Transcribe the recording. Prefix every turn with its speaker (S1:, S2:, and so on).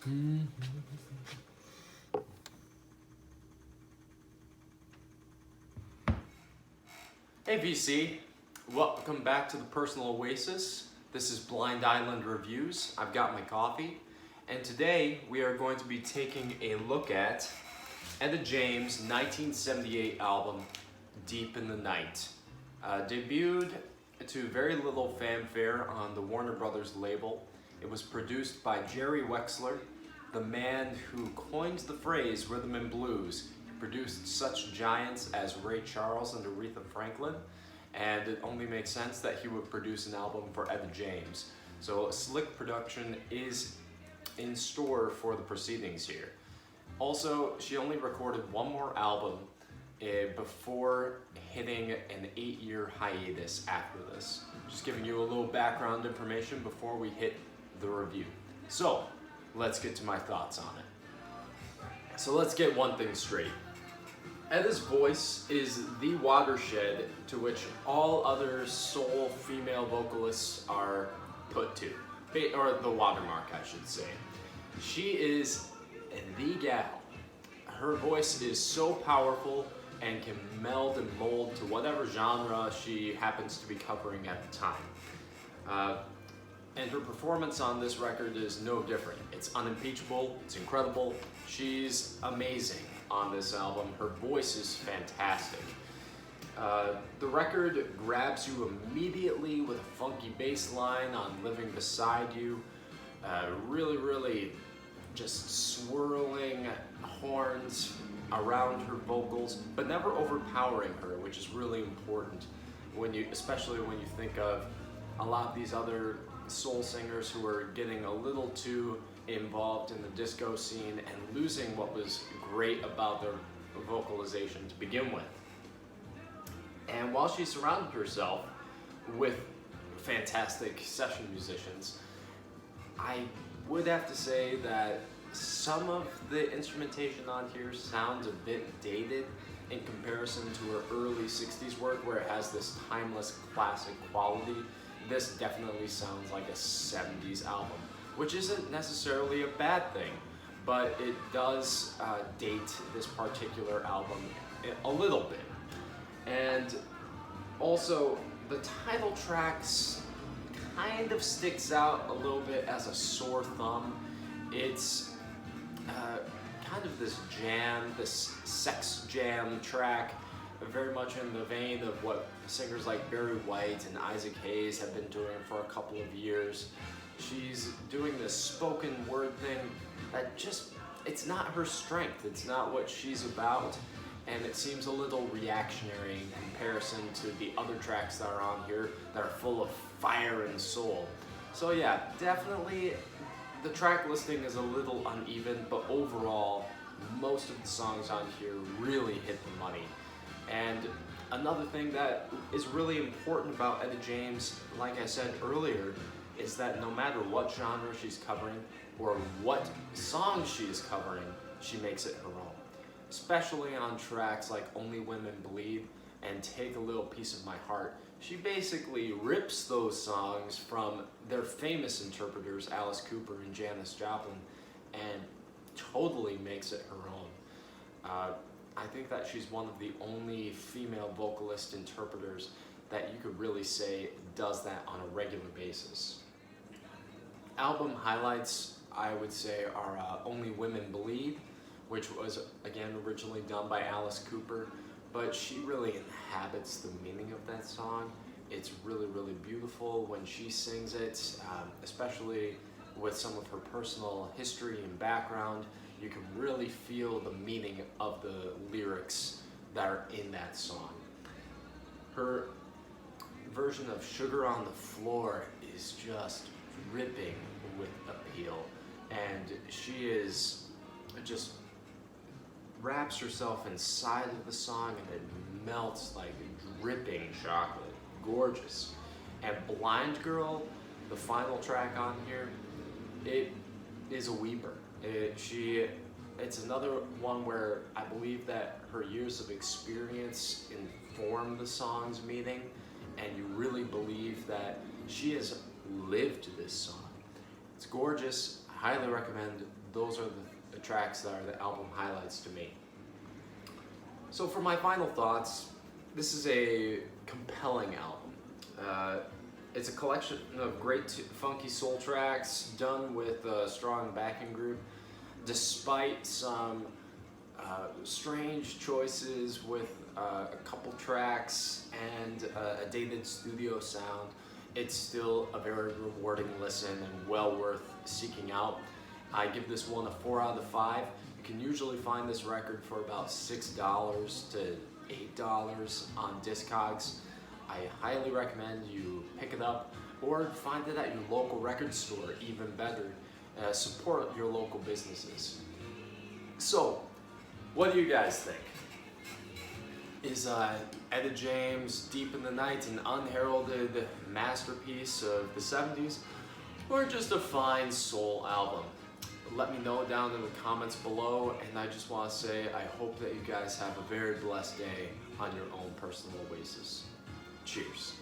S1: Hey VC, welcome back to the Personal Oasis. This is Blind Island Reviews. I've got my coffee, and today we are going to be taking a look at Etta James' 1978 album, Deep in the Night. Debuted to very little fanfare on the Warner Brothers label. It was produced by Jerry Wexler, the man who coined the phrase rhythm and blues. He produced such giants as Ray Charles and Aretha Franklin, and it only makes sense that he would produce an album for Etta James. So a slick production is in store for the proceedings here. Also, she only recorded one more album before hitting an 8-year hiatus after this. Just giving you a little background information before we hit the review. So, let's get to my thoughts on it. So let's get one thing straight. Etta's voice is the watershed to which all other soul female vocalists are put to, or the watermark, I should say. She is the gal. Her voice is so powerful and can meld and mold to whatever genre she happens to be covering at the time. And her performance on this record is no different. It's unimpeachable, it's incredible. She's amazing on this album. Her voice is fantastic. The record grabs you immediately with a funky bass line on Living Beside You. Really just swirling horns around her vocals, but never overpowering her, which is really important especially when you think of a lot of these other soul singers who are getting a little too involved in the disco scene and losing what was great about their vocalization to begin with. And while she surrounded herself with fantastic session musicians, I would have to say that some of the instrumentation on here sounds a bit dated in comparison to her early 60s work, where it has this timeless classic quality. This definitely sounds like a 70s album, which isn't necessarily a bad thing, but it does date this particular album a little bit. And also, the title tracks kind of sticks out a little bit as a sore thumb. It's kind of this jam, this sex jam track, very much in the vein of what singers like Barry White and Isaac Hayes have been doing for a couple of years. She's doing this spoken word thing that it's not her strength, it's not what she's about, and it seems a little reactionary in comparison to the other tracks that are on here that are full of fire and soul. So yeah, definitely the track listing is a little uneven, but overall, most of the songs on here really hit the money. And another thing that is really important about Etta James, like I said earlier, is that no matter what genre she's covering or what song she is covering, she makes it her own. Especially on tracks like Only Women Bleed and Take a Little Piece of My Heart. She basically rips those songs from their famous interpreters, Alice Cooper and Janis Joplin, and totally makes it her own. I think that she's one of the only female vocalist interpreters that you could really say does that on a regular basis. Album highlights, I would say, are Only Women Bleed, which was, again, originally done by Alice Cooper, but she really inhabits the meaning of that song. It's really beautiful when she sings it, especially with some of her personal history and background. You can really feel the meaning of the lyrics that are in that song. Her version of Sugar on the Floor is just dripping with appeal, and she is just wraps herself inside of the song and it melts like dripping chocolate. Gorgeous. And Blind Girl, the final track on here, it is a weeper. It's another one where I believe that her years of experience inform the song's meaning, and you really believe that she has lived this song. It's gorgeous. I highly recommend those are the tracks that are the album highlights to me. So for my final thoughts, this is a compelling album. It's a collection of great funky soul tracks done with a strong backing group, despite some strange choices with a couple tracks and a dated studio sound. It's still a very rewarding listen and well worth seeking out. I give this one a 4 out of 5. You can usually find this record for about $6 to $8 on Discogs. I highly recommend you pick it up or find it at your local record store, even better. Support your local businesses. So, what do you guys think? Is Etta James, Deep in the Night, an unheralded masterpiece of the 70s, or just a fine soul album? Let me know down in the comments below, and I just want to say I hope that you guys have a very blessed day on your own personal oasis. Cheers.